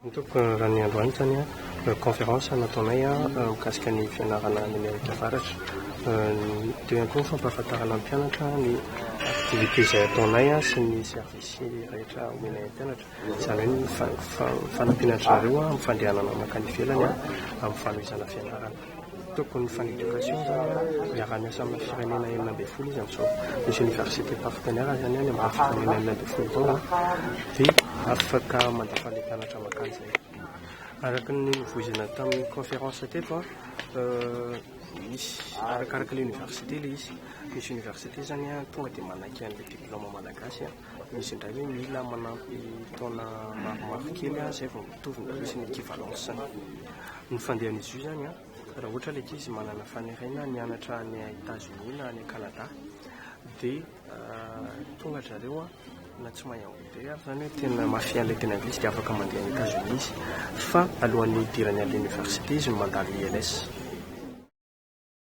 Nitoko raha ny androany zany conférence nataonay mikasika ny fianarana any Amerika Avaratra. Teo ihany koa ny fampahafantarana ny mpianatra ny activité izay ataonay sy ny service rehetra omenay mpianatra. Izany hoe ny fanampianatra zareo amin'ny fandehanana makany ivelany amin'ny fanohizana fianarana. Tokony fan éducation zany miara-miasa amin'ny firenena 12 izy amin'izao. Misy université partenaire zany any amin'ny firenena 12 zao dia afaka mandefa ilay mpianatra makany zay. Araka ny nivozina tamin'ny conférence teto misy arakaraka l'université ilay izy. Misy université zany tonga dia manaky an'ilay diplôme malagasy. Misy indray hoe mila manampy taona maromaro kely izay vao mitovy misy ny équivalence zany. Ny fandehan'izy io zany raha ohatra ilay izy manana fanerena mianatra any États-Unis na any Canada dia tonga zareo na tsy mahay anglais ary zany hoe tena mafia an'ilay tena anglisy dia afaka mandeha any États-Unis fa alohan'ny hidirany an'ilay université izy mandalo IELTS.